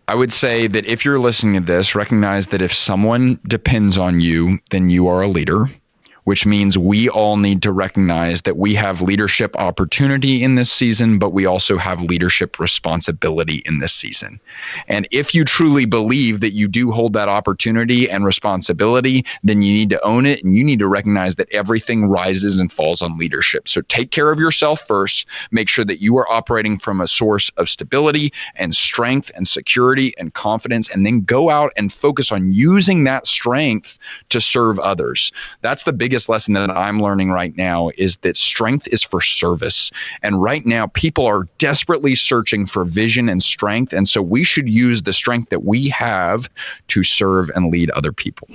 I would say that if you're listening to this, recognize that if someone depends on you, then you are a leader, which means we all need to recognize that we have leadership opportunity in this season, but we also have leadership responsibility in this season. And if you truly believe that you do hold that opportunity and responsibility, then you need to own it, and you need to recognize that everything rises and falls on leadership. So take care of yourself first. Make sure that you are operating from a source of stability and strength and security and confidence, and then go out and focus on using that strength to serve others. That's the biggest lesson that I'm learning right now, is that strength is for service. And right now, people are desperately searching for vision and strength. And so we should use the strength that we have to serve and lead other people.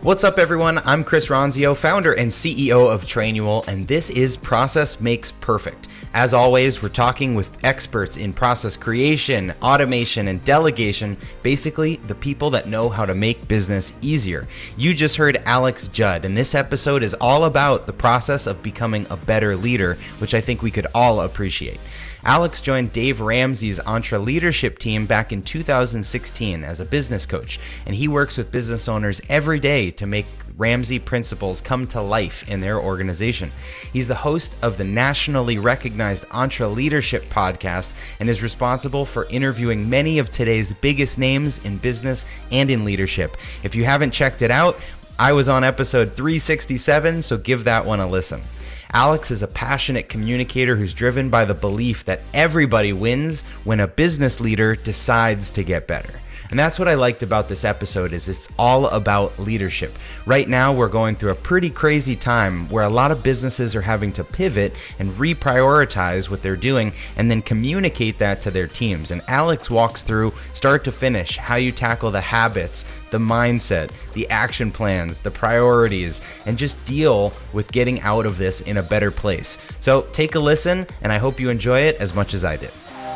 What's up, everyone? I'm Chris Ronzio, founder and CEO of Trainual, and this is Process Makes Perfect. As always, we're talking with experts in process creation, automation, and delegation, basically the people that know how to make business easier. You just heard Alex Judd, and this episode is all about the process of becoming a better leader, which I think we could all appreciate. Alex joined Dave Ramsey's EntreLeadership team back in 2016 as a business coach, and he works with business owners every day to make Ramsey principles come to life in their organization. He's the host of the nationally recognized EntreLeadership Podcast and is responsible for interviewing many of today's biggest names in business and in leadership. If you haven't checked it out, I was on episode 367, so give that one a listen. Alex is a passionate communicator who's driven by the belief that everybody wins when a business leader decides to get better. And that's what I liked about this episode, is it's all about leadership. Right now, we're going through a pretty crazy time where a lot of businesses are having to pivot and reprioritize what they're doing and then communicate that to their teams. And Alex walks through, start to finish, how you tackle the habits, the mindset, the action plans, the priorities, and just deal with getting out of this in a better place. So take a listen, and I hope you enjoy it as much as I did.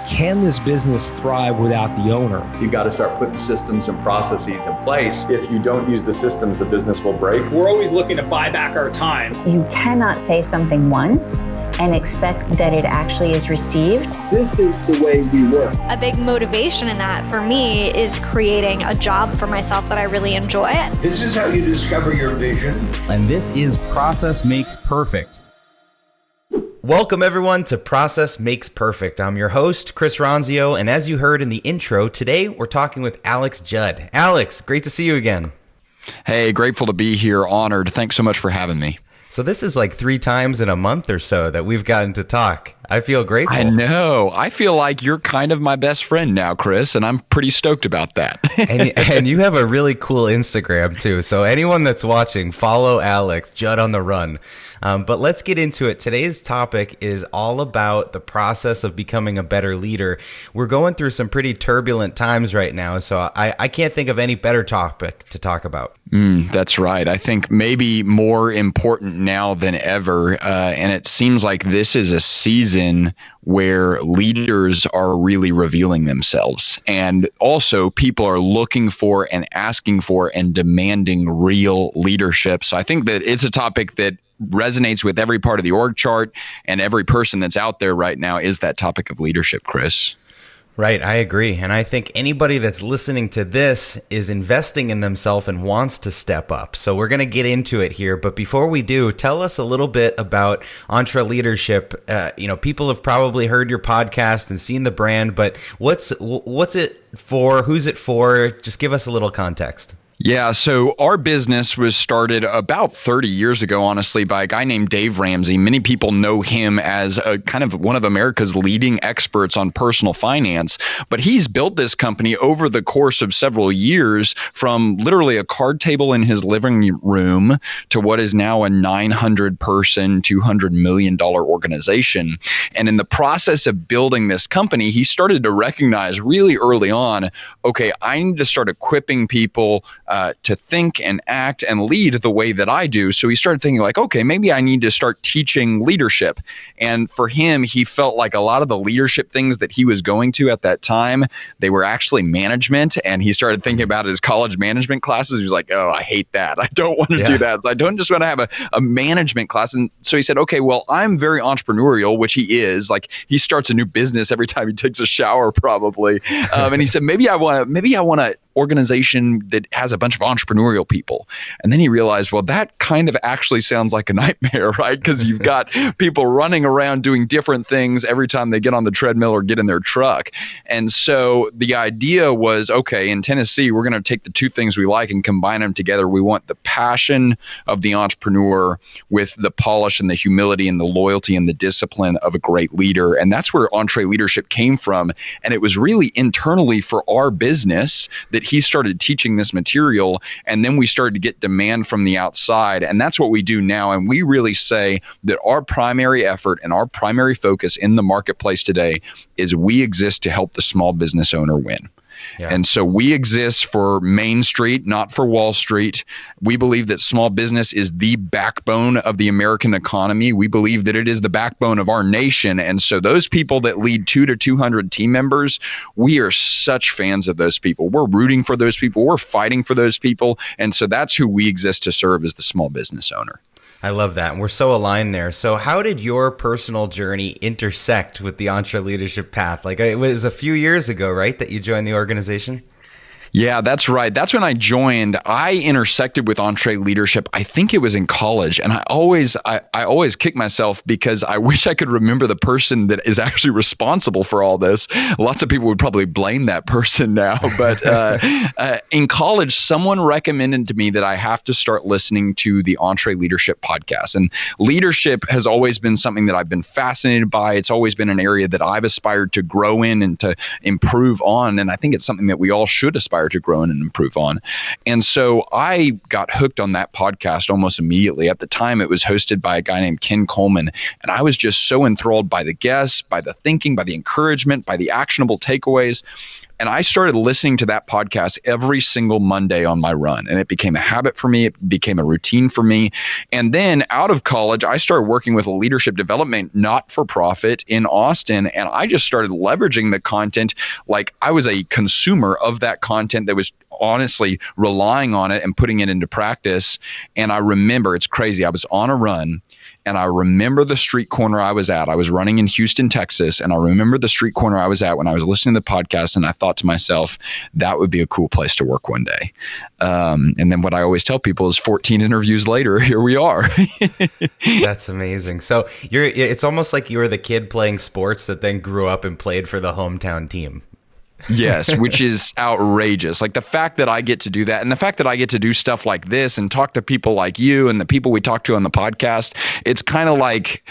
Can this business thrive without the owner? You've got to start putting systems and processes in place. If you don't use the systems, the business will break. We're always looking to buy back our time. You cannot say something once and expect that it actually is received. This is the way we work. A big motivation in that for me is creating a job for myself that I really enjoy. This is how you discover your vision. And this is Process Makes Perfect. Welcome, everyone, to Process Makes Perfect. I'm your host, Chris Ronzio, and as you heard in the intro, today we're talking with Alex Judd. Alex, great to see you again. Hey, grateful to be here. Honored. Thanks so much for having me. So this is like 3 times in a month or so that we've gotten to talk. I feel grateful. I know. I feel like you're kind of my best friend now, Chris, and I'm pretty stoked about that. and you have a really cool Instagram too. So anyone that's watching, follow Alex Judd on the Run. But let's get into it. Today's topic is all about the process of becoming a better leader. We're going through some pretty turbulent times right now, so I can't think of any better topic to talk about. That's right. I think maybe more important now than ever, and it seems like this is a season where leaders are really revealing themselves. And also people are looking for and asking for and demanding real leadership. So I think that it's a topic that resonates with every part of the org chart, and every person that's out there right now is that topic of leadership, Chris. Right, I agree. And I think anybody that's listening to this is investing in themselves and wants to step up. So we're going to get into it here. But before we do, tell us a little bit about EntreLeadership. People have probably heard your podcast and seen the brand, but what's it for? Who's it for? Just give us a little context. Yeah, so our business was started about 30 years ago, honestly, by a guy named Dave Ramsey. Many people know him as a kind of one of America's leading experts on personal finance, but he's built this company over the course of several years from literally a card table in his living room to what is now a 900-person, $200 million organization. And in the process of building this company, he started to recognize really early on, okay, I need to start equipping people to think and act and lead the way that I do. So he started thinking like, okay, maybe I need to start teaching leadership. And for him, he felt like a lot of the leadership things that he was going to at that time, they were actually management. And he started thinking about his college management classes. He was like, oh, I hate that. I don't want to do that. So I don't just want to have a management class. And so he said, okay, well, I'm very entrepreneurial, which he is. Like he starts a new business every time he takes a shower, probably. And he said, maybe I want an organization that has a bunch of entrepreneurial people. And then he realized, well, that kind of actually sounds like a nightmare, right? Because you've got people running around doing different things every time they get on the treadmill or get in their truck. And so the idea was, okay, in Tennessee, we're going to take the two things we like and combine them together. We want the passion of the entrepreneur with the polish and the humility and the loyalty and the discipline of a great leader. And that's where EntreLeadership came from. And it was really internally for our business that he started teaching this material, and then we started to get demand from the outside. And that's what we do now. And we really say that our primary effort and our primary focus in the marketplace today is we exist to help the small business owner win. Yeah. And so we exist for Main Street, not for Wall Street. We believe that small business is the backbone of the American economy. We believe that it is the backbone of our nation. And so those people that lead 200 to 200 team members, we are such fans of those people. We're rooting for those people. We're fighting for those people. And so that's who we exist to serve as the small business owner. I love that. And we're so aligned there. So how did your personal journey intersect with the EntreLeadership path? Like it was a few years ago, right, that you joined the organization? Yeah, that's right. That's when I joined. I intersected with EntreLeadership. I think it was in college. And I always kick myself because I wish I could remember the person that is actually responsible for all this. Lots of people would probably blame that person now. But in college, someone recommended to me that I have to start listening to the EntreLeadership podcast. And leadership has always been something that I've been fascinated by. It's always been an area that I've aspired to grow in and to improve on. And I think it's something that we all should aspire to grow in and improve on. And so I got hooked on that podcast almost immediately. At the time, it was hosted by a guy named Ken Coleman. And I was just so enthralled by the guests, by the thinking, by the encouragement, by the actionable takeaways. And I started listening to that podcast every single Monday on my run. And it became a habit for me. It became a routine for me. And then out of college, I started working with a leadership development not-for-profit in Austin. And I just started leveraging the content like I was a consumer of that content that was honestly relying on it and putting it into practice. And I remember, it's crazy, I was on a run. And I remember the street corner I was at. I was running in Houston, Texas. And I remember the street corner I was at when I was listening to the podcast. And I thought to myself, that would be a cool place to work one day. And then what I always tell people is 14 interviews later, here we are. That's amazing. So it's almost like you were the kid playing sports that then grew up and played for the hometown team. Yes, which is outrageous. Like the fact that I get to do that and the fact that I get to do stuff like this and talk to people like you and the people we talk to on the podcast, it's kind of like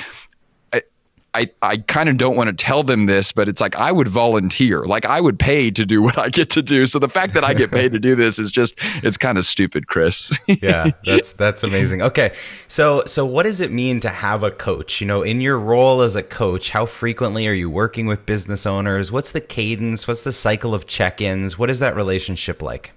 I kind of don't want to tell them this, but it's like I would volunteer. Like I would pay to do what I get to do. So the fact that I get paid to do this is just, it's kind of stupid, Chris. Yeah, that's amazing. Okay. So what does it mean to have a coach? You know, in your role as a coach, how frequently are you working with business owners? What's the cadence? What's the cycle of check-ins? What is that relationship like?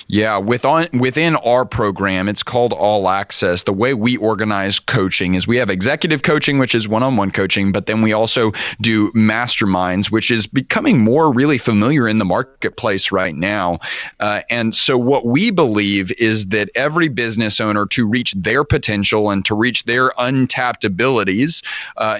Yeah, within our program, it's called All Access. The way we organize coaching is we have executive coaching, which is one-on-one coaching, but then we also do masterminds, which is becoming more really familiar in the marketplace right now. And so what we believe is that every business owner, to reach their potential and to reach their untapped abilities,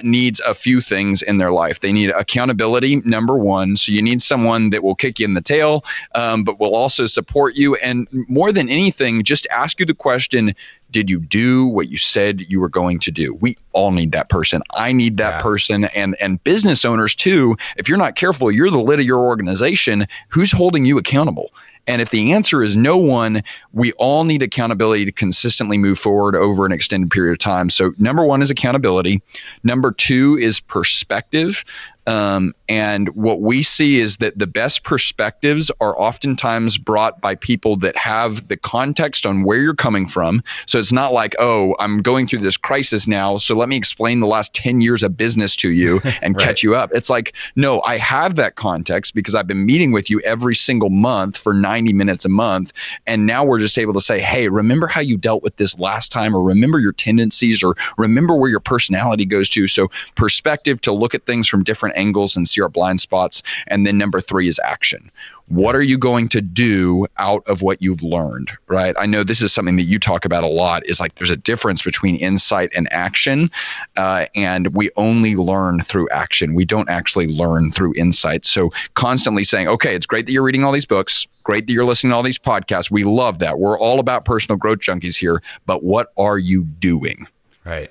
needs a few things in their life. They need accountability, number one. So you need someone that will kick you in the tail, but will also support you. And more than anything, just ask you the question, did you do what you said you were going to do? We all need that person. I need that person. And business owners too, if you're not careful, you're the lid of your organization. Who's holding you accountable? And if the answer is no one, we all need accountability to consistently move forward over an extended period of time. So number one is accountability. Number two is perspective. And what we see is that the best perspectives are oftentimes brought by people that have the context on where you're coming from. So it's not like, oh, I'm going through this crisis now, so let me explain the last 10 years of business to you and Right. catch you up. It's like, no, I have that context because I've been meeting with you every single month for 90 minutes a month. And now we're just able to say, hey, remember how you dealt with this last time, or remember your tendencies, or remember where your personality goes to. So perspective to look at things from different angles and see our blind spots. And then number 3 is action. What are you going to do out of what you've learned, right? I know this is something that you talk about a lot, is like there's a difference between insight and action. And we only learn through action. We don't actually learn through insight. So constantly saying, okay, it's great that you're reading all these books. Great that you're listening to all these podcasts. We love that. We're all about personal growth junkies here. But what are you doing? Right.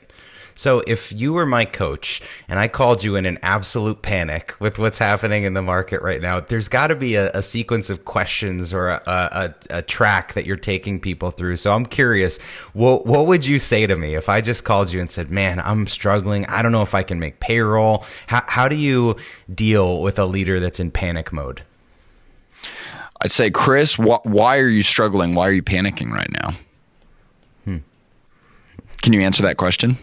So if you were my coach and I called you in an absolute panic with what's happening in the market right now, there's got to be a sequence of questions or a track that you're taking people through. So I'm curious, what would you say to me if I just called you and said, man, I'm struggling. I don't know if I can make payroll. How do you deal with a leader that's in panic mode? I'd say, Chris, why are you struggling? Why are you panicking right now? Can you answer that question?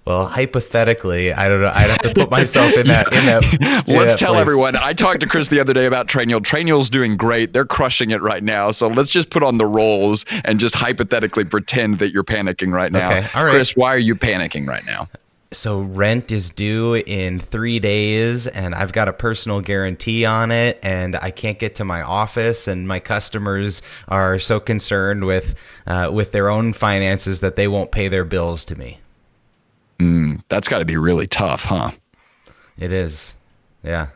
Well, hypothetically, I don't know. I'd have to put myself in that. Let's tell place. everyone. I talked to Chris the other day about TrainYell. TrainYell's doing great. They're crushing it right now. So let's just put on the roles and just hypothetically pretend that you're panicking right now. Okay. All right. Chris, why are you panicking right now? So rent is due in 3 days and I've got a personal guarantee on it and I can't get to my office and my customers are so concerned with their own finances that they won't pay their bills to me. That's got to be really tough, huh? It is. Yeah.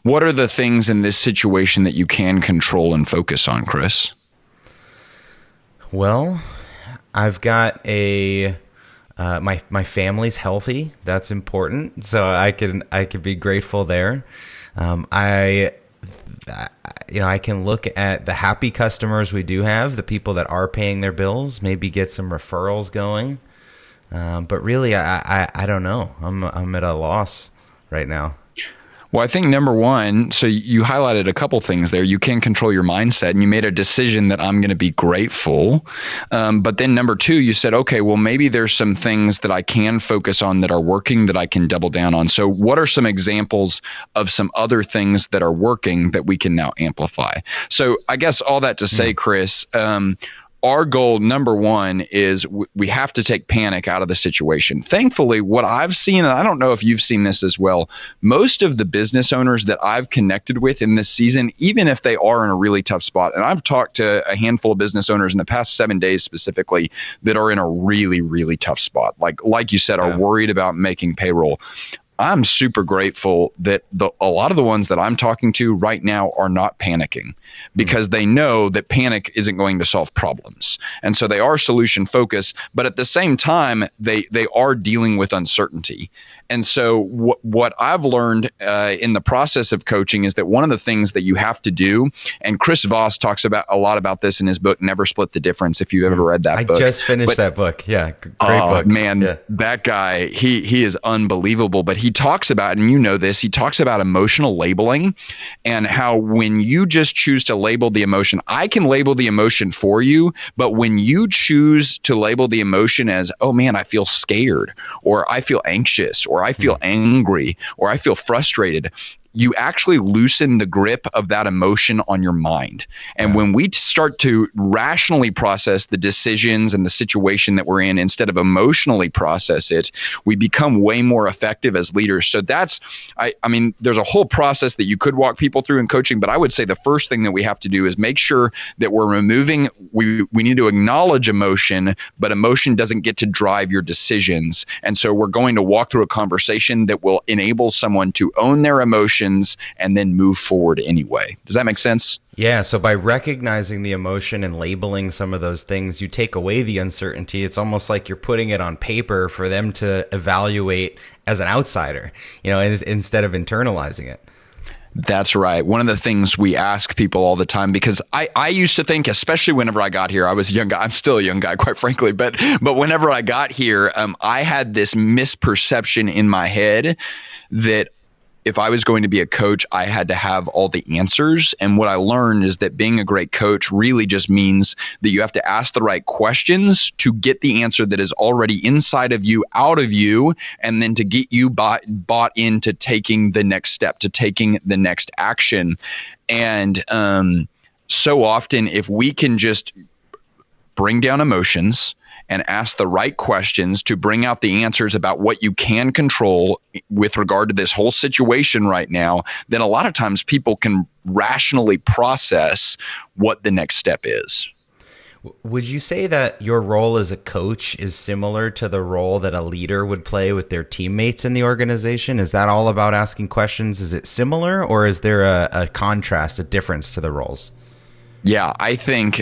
What are the things in this situation that you can control and focus on, Chris? Well, I've got my family's healthy. That's important. So I can be grateful there. I can look at the happy customers we do have, the people that are paying their bills, maybe get some referrals going. But really, I don't know. I'm at a loss right now. Well, I think number one, so you highlighted a couple things there. You can control your mindset and you made a decision that I'm going to be grateful. But then number 2, you said, okay, well, maybe there's some things that I can focus on that are working that I can double down on. So what are some examples of some other things that are working that we can now amplify? So I guess all that to say, Chris, our goal, number 1, is we have to take panic out of the situation. Thankfully, what I've seen, and I don't know if you've seen this as well, most of the business owners that I've connected with in this season, even if they are in a really tough spot, and I've talked to a handful of business owners in the past 7 days specifically that are in a really, really tough spot, like you said, are worried about making payroll. I'm super grateful that a lot of the ones that I'm talking to right now are not panicking because they know that panic isn't going to solve problems. And so they are solution focused, but at the same time, they are dealing with uncertainty. And so what I've learned in the process of coaching is that one of the things that you have to do, and Chris Voss talks about a lot about this in his book, Never Split the Difference, if you've ever read that book. I just finished that book. Yeah, great book. Man, that guy, he is unbelievable. But he talks about, and you know this, he talks about emotional labeling and how when you just choose to label the emotion, I can label the emotion for you, but when you choose to label the emotion as, oh man, I feel scared, or I feel anxious, or I feel angry, or I feel frustrated, you actually loosen the grip of that emotion on your mind. And when we start to rationally process the decisions and the situation that we're in instead of emotionally process it, we become way more effective as leaders. So that's, I mean, there's a whole process that you could walk people through in coaching, but I would say the first thing that we have to do is make sure that we're removing, we need to acknowledge emotion, but emotion doesn't get to drive your decisions. And so we're going to walk through a conversation that will enable someone to own their emotions and then move forward anyway. Does that make sense? Yeah. So by recognizing the emotion and labeling some of those things, you take away the uncertainty. It's almost like you're putting it on paper for them to evaluate as an outsider, instead of internalizing it. That's right. One of the things we ask people all the time, because I used to think, especially whenever I got here, I was a young guy. I'm still a young guy, quite frankly. But whenever I got here, I had this misperception in my head that if I was going to be a coach, I had to have all the answers. And what I learned is that being a great coach really just means that you have to ask the right questions to get the answer that is already inside of you, out of you, and then to get you bought into taking the next step, to taking the next action. And so often, if we can just bring down emotions and ask the right questions to bring out the answers about what you can control with regard to this whole situation right now, then a lot of times people can rationally process what the next step is. Would you say that your role as a coach is similar to the role that a leader would play with their teammates in the organization? Is that all about asking questions? Is it similar, or is there a contrast, a difference to the roles? Yeah, I think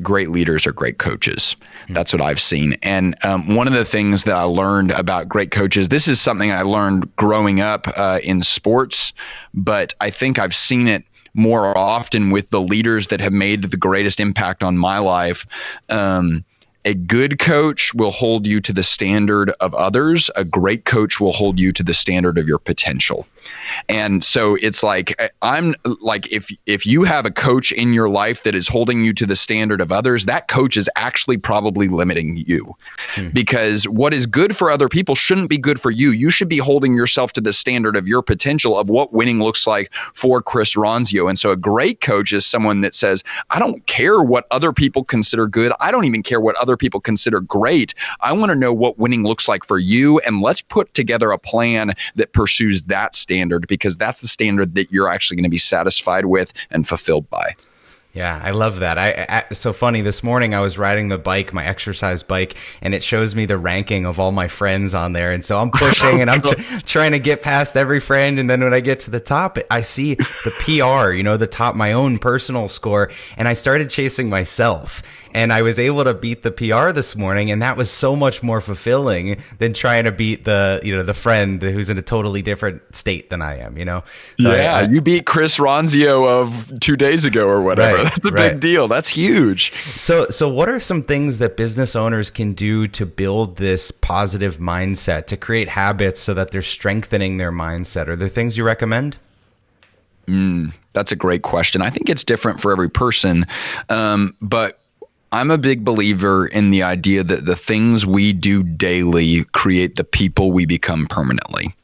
great leaders are great coaches. That's what I've seen. And one of the things that I learned about great coaches, this is something I learned growing up in sports, but I think I've seen it more often with the leaders that have made the greatest impact on my life. A good coach will hold you to the standard of others. A great coach will hold you to the standard of your potential. And so it's like, if you have a coach in your life that is holding you to the standard of others, that coach is actually probably limiting you. Because what is good for other people shouldn't be good for you. You should be holding yourself to the standard of your potential, of what winning looks like for Chris Ronzio. And so a great coach is someone that says, I don't care what other people consider good. I don't even care what other people consider great. I want to know what winning looks like for you. And let's put together a plan that pursues that standard, because that's the standard that you're actually going to be satisfied with and fulfilled by. Yeah, I love that. It's so funny. This morning I was riding the bike, my exercise bike, and it shows me the ranking of all my friends on there. And so I'm pushing and I'm trying to get past every friend. And then when I get to the top, I see the PR, the top, my own personal score. And I started chasing myself. And I was able to beat the PR this morning, and that was so much more fulfilling than trying to beat the friend who's in a totally different state than I am, So you beat Chris Ronzio of 2 days ago or whatever. Right, that's a big deal. That's huge. So what are some things that business owners can do to build this positive mindset, to create habits so that they're strengthening their mindset? Are there things you recommend? That's a great question. I think it's different for every person, but I'm a big believer in the idea that the things we do daily create the people we become permanently.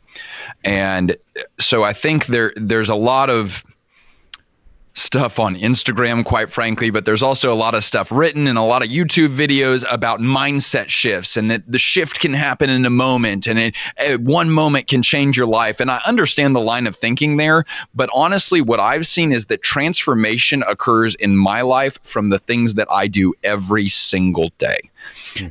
And so I think there's a lot of stuff on Instagram, quite frankly, but there's also a lot of stuff written and a lot of YouTube videos about mindset shifts, and that the shift can happen in a moment, and one moment can change your life. And I understand the line of thinking there, but honestly, what I've seen is that transformation occurs in my life from the things that I do every single day.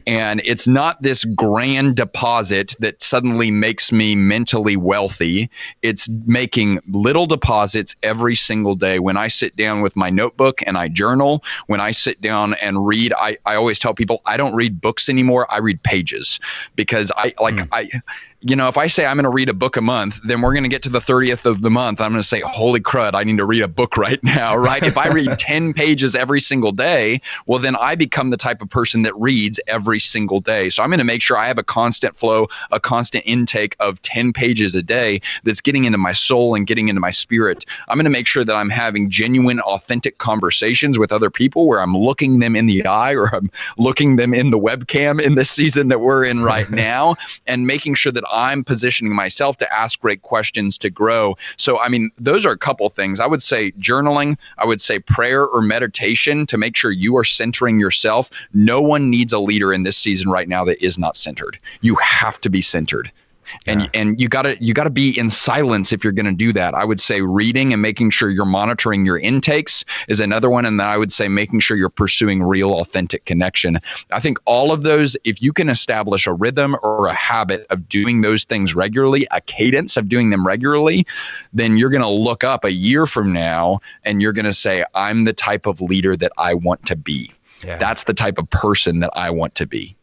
And it's not this grand deposit that suddenly makes me mentally wealthy. It's making little deposits every single day. When I sit down with my notebook and I journal, when I sit down and read, I always tell people I don't read books anymore. I read pages, because if I say I'm going to read a book a month, then we're going to get to the 30th of the month. I'm going to say, holy crud, I need to read a book right now, right? If I read 10 pages every single day, well, then I become the type of person that reads every single day. So I'm going to make sure I have a constant flow, a constant intake of 10 pages a day that's getting into my soul and getting into my spirit. I'm going to make sure that I'm having genuine, authentic conversations with other people where I'm looking them in the eye, or I'm looking them in the webcam in this season that we're in right now, and making sure that I'm positioning myself to ask great questions to grow. So, those are a couple things. I would say journaling. I would say prayer or meditation to make sure you are centering yourself. No one needs a leader in this season right now that is not centered. You have to be centered. And you gotta be in silence if you're going to do that. I would say reading and making sure you're monitoring your intakes is another one. And then I would say making sure you're pursuing real, authentic connection. I think all of those, if you can establish a rhythm or a habit of doing those things regularly, a cadence of doing them regularly, then you're going to look up a year from now and you're going to say, I'm the type of leader that I want to be. Yeah. That's the type of person that I want to be.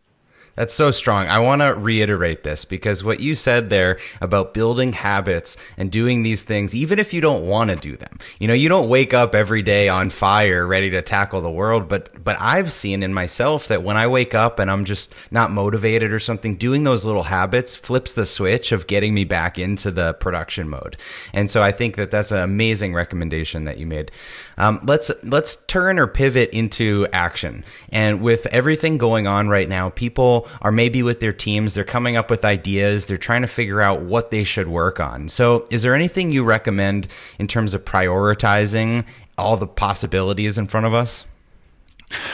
That's so strong. I want to reiterate this because what you said there about building habits and doing these things, even if you don't want to do them, you don't wake up every day on fire, ready to tackle the world. But I've seen in myself that when I wake up and I'm just not motivated or something, doing those little habits flips the switch of getting me back into the production mode. And so I think that that's an amazing recommendation that you made. Let's turn or pivot into action. And with everything going on right now, people are maybe with their teams, they're coming up with ideas, they're trying to figure out what they should work on. So is there anything you recommend in terms of prioritizing all the possibilities in front of us?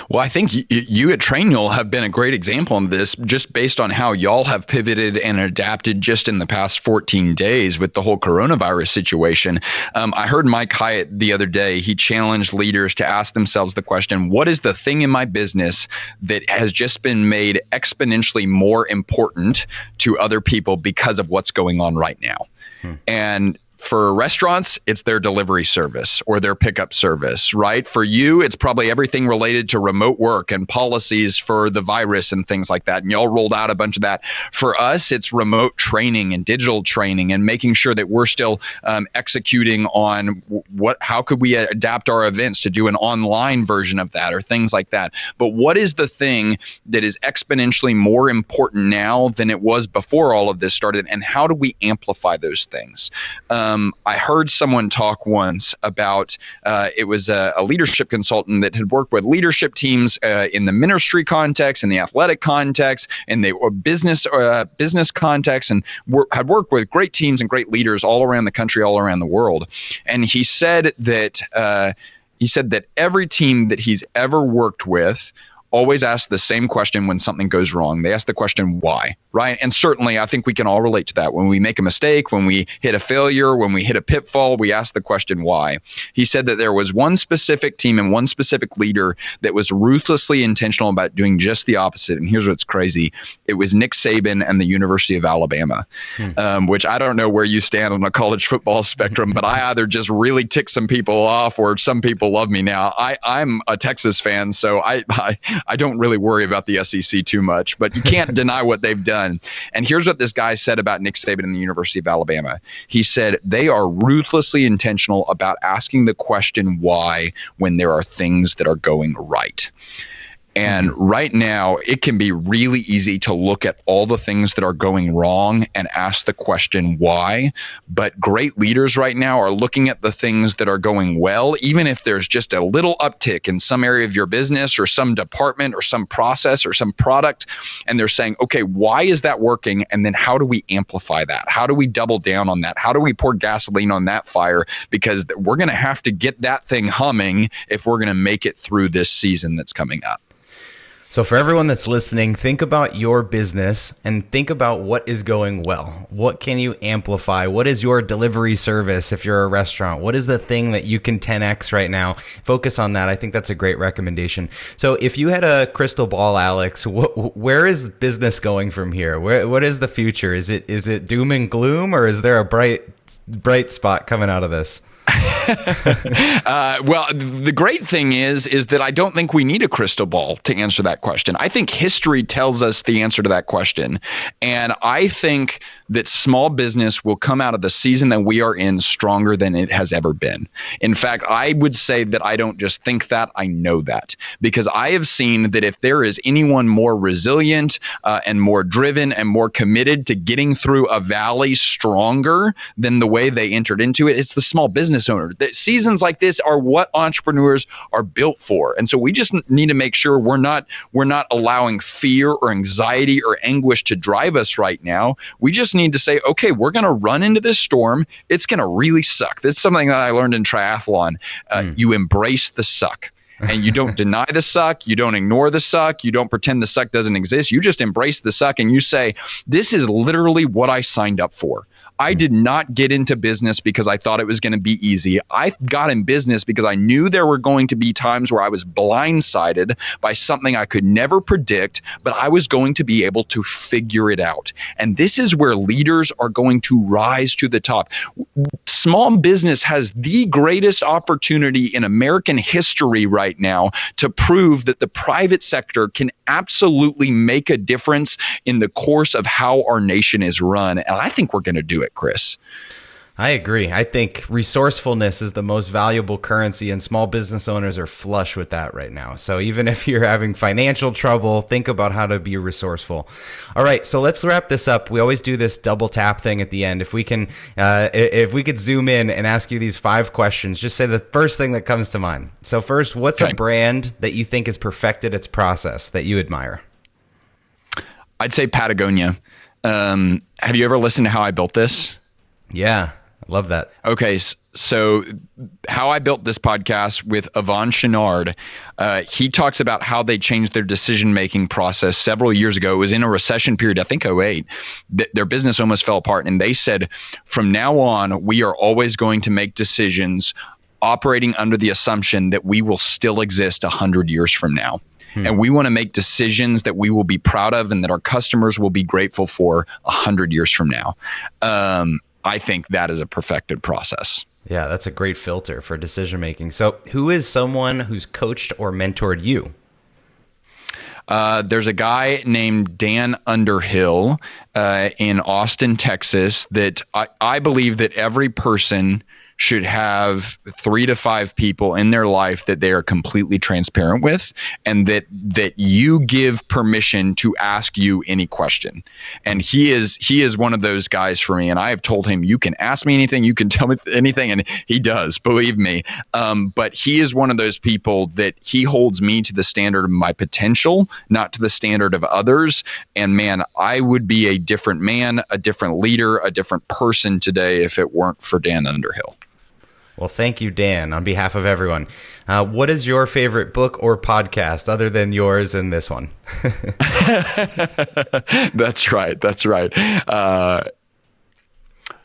Well, I think you at TrainYule have been a great example of this, just based on how y'all have pivoted and adapted just in the past 14 days with the whole coronavirus situation. I heard Mike Hyatt the other day. He challenged leaders to ask themselves the question, what is the thing in my business that has just been made exponentially more important to other people because of what's going on right now? And for restaurants, it's their delivery service or their pickup service, right? For you, it's probably everything related to remote work and policies for the virus and things like that. And y'all rolled out a bunch of that. For us, it's remote training and digital training and making sure that we're still executing on how could we adapt our events to do an online version of that or things like that. But what is the thing that is exponentially more important now than it was before all of this started? And how do we amplify those things? I heard someone talk once about it was a leadership consultant that had worked with leadership teams in the ministry context, in the athletic context, and they were business context, and had worked with great teams and great leaders all around the country, all around the world. And he said that every team that he's ever worked with always ask the same question when something goes wrong. They ask the question, why, right? And certainly I think we can all relate to that. When we make a mistake, when we hit a failure, when we hit a pitfall, we ask the question, why? He said that there was one specific team and one specific leader that was ruthlessly intentional about doing just the opposite. And here's what's crazy. It was Nick Saban and the University of Alabama, which I don't know where you stand on the college football spectrum, but I either just really tick some people off or some people love me now. I'm a Texas fan, so I don't really worry about the SEC too much, but you can't deny what they've done. And here's what this guy said about Nick Saban and the University of Alabama. He said, they are ruthlessly intentional about asking the question why when there are things that are going right. And right now, it can be really easy to look at all the things that are going wrong and ask the question why. But great leaders right now are looking at the things that are going well, even if there's just a little uptick in some area of your business or some department or some process or some product. And they're saying, okay, why is that working? And then how do we amplify that? How do we double down on that? How do we pour gasoline on that fire? Because we're going to have to get that thing humming if we're going to make it through this season that's coming up. So for everyone that's listening, think about your business and think about what is going well. What can you amplify? What is your delivery service if you're a restaurant? What is the thing that you can 10x right now? Focus on that. I think that's a great recommendation. So if you had a crystal ball, Alex, where is business going from here? What is the future? Is it doom and gloom, or is there a bright spot coming out of this? Well, the great thing is that I don't think we need a crystal ball to answer that question. I think history tells us the answer to that question. And I think that small business will come out of the season that we are in stronger than it has ever been. In fact, I would say that I don't just think that, I know that. Because I have seen that if there is anyone more resilient and more driven and more committed to getting through a valley stronger than the way they entered into it, it's the small business owner. That seasons like this are what entrepreneurs are built for. And so we just need to make sure we're not allowing fear or anxiety or anguish to drive us right now. We just need to say, okay, we're going to run into this storm. It's going to really suck. That's something that I learned in triathlon. You embrace the suck. And you don't deny the suck. You don't ignore the suck. You don't pretend the suck doesn't exist. You just embrace the suck and you say, this is literally what I signed up for. I did not get into business because I thought it was going to be easy. I got in business because I knew there were going to be times where I was blindsided by something I could never predict, but I was going to be able to figure it out. And this is where leaders are going to rise to the top. Small business has the greatest opportunity in American history right right now to prove that the private sector can absolutely make a difference in the course of how our nation is run. And I think we're going to do it, Chris. I agree. I think resourcefulness is the most valuable currency, and small business owners are flush with that right now. So even if you're having financial trouble, think about how to be resourceful. All right, so let's wrap this up. We always do this double tap thing at the end. If we could zoom in and ask you these 5 questions, just say the first thing that comes to mind. So first, what's a brand that you think has perfected its process that you admire? I'd say Patagonia. Have you ever listened to How I Built This? Yeah. I love that. Okay, so How I Built This podcast with Yvon Chouinard, he talks about how they changed their decision-making process several years ago. It was in a recession period, I think 2008. Their business almost fell apart, and they said, from now on, we are always going to make decisions operating under the assumption that we will still exist 100 years from now. And we want to make decisions that we will be proud of and that our customers will be grateful for 100 years from now. I think that is a perfected process. Yeah, that's a great filter for decision making. So who is someone who's coached or mentored you? There's a guy named Dan Underhill in Austin, Texas, that I believe that every person should have 3 to 5 people in their life that they are completely transparent with, and that you give permission to ask you any question. And he is one of those guys for me. And I have told him, you can ask me anything, you can tell me anything, and he does, believe me. But he is one of those people that he holds me to the standard of my potential, not to the standard of others. And man, I would be a different man, a different leader, a different person today if it weren't for Dan Underhill. Well, thank you, Dan, on behalf of everyone. What is your favorite book or podcast other than yours and this one? That's right.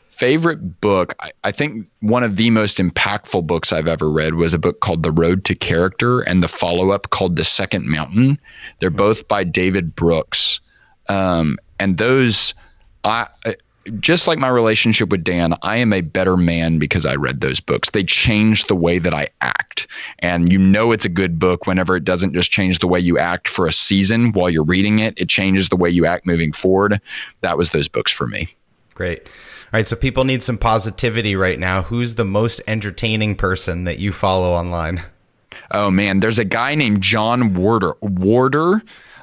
Favorite book, I think one of the most impactful books I've ever read was a book called The Road to Character, and the follow-up called The Second Mountain. They're both by David Brooks. And those, just like my relationship with Dan, I am a better man because I read those books. They changed the way that I act. And you know it's a good book whenever it doesn't just change the way you act for a season while you're reading it. It changes the way you act moving forward. That was those books for me. Great. All right, so people need some positivity right now. Who's the most entertaining person that you follow online? Oh, man, there's a guy named John Warder.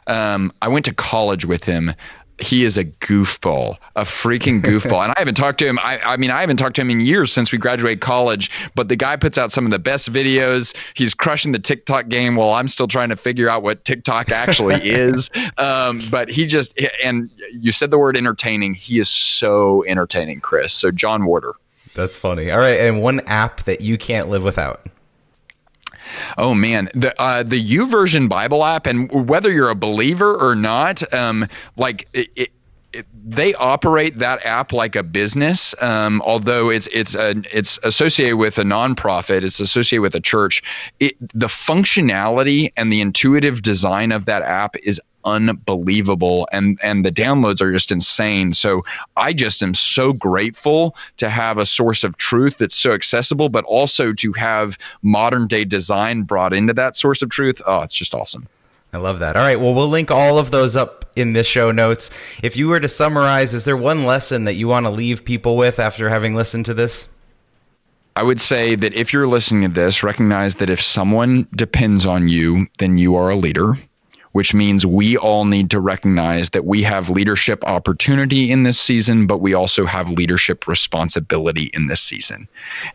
I went to college with him. He is a goofball, a freaking goofball. And I haven't talked to him. I mean, I haven't talked to him in years since we graduated college, but the guy puts out some of the best videos. He's crushing the TikTok game while I'm still trying to figure out what TikTok actually is. But and you said the word entertaining. He is so entertaining, Chris. So John Warder. That's funny. All right. And one app that you can't live without. Oh man, the YouVersion Bible app, and whether you're a believer or not, they operate that app like a business. Although it's associated with a nonprofit, it's associated with a church. The functionality and the intuitive design of that app is unbelievable, and the downloads are just insane. So I just am so grateful to have a source of truth that's so accessible, but also to have modern day design brought into that source of truth. Oh, it's just awesome. I love that. All right, well, we'll link all of those up in the show notes. If you were to summarize, is there one lesson that you want to leave people with after having listened to this? I would say that if you're listening to this, recognize that if someone depends on you, then you are a leader, which means we all need to recognize that we have leadership opportunity in this season, but we also have leadership responsibility in this season.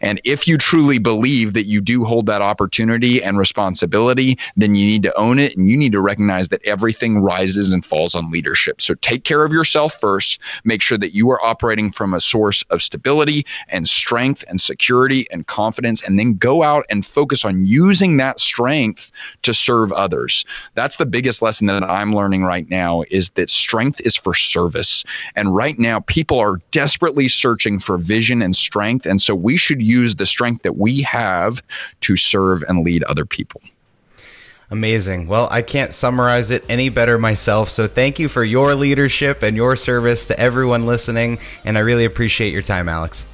And if you truly believe that you do hold that opportunity and responsibility, then you need to own it, and you need to recognize that everything rises and falls on leadership. So take care of yourself first. Make sure that you are operating from a source of stability and strength and security and confidence, and then go out and focus on using that strength to serve others. That's the biggest lesson that I'm learning right now, is that strength is for service. And right now, people are desperately searching for vision and strength. And so we should use the strength that we have to serve and lead other people. Amazing. Well, I can't summarize it any better myself. So thank you for your leadership and your service to everyone listening. And I really appreciate your time, Alex.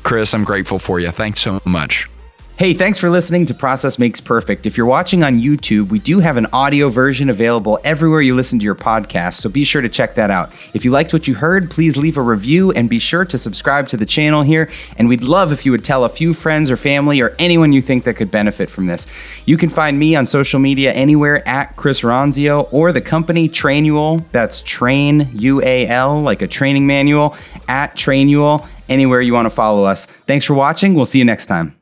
Chris, I'm grateful for you. Thanks so much. Hey, thanks for listening to Process Makes Perfect. If you're watching on YouTube, we do have an audio version available everywhere you listen to your podcast, so be sure to check that out. If you liked what you heard, please leave a review and be sure to subscribe to the channel here. And we'd love if you would tell a few friends or family or anyone you think that could benefit from this. You can find me on social media anywhere at Chris Ronzio, or the company Trainual, that's Train UAL, like a training manual, at Trainual, anywhere you want to follow us. Thanks for watching. We'll see you next time.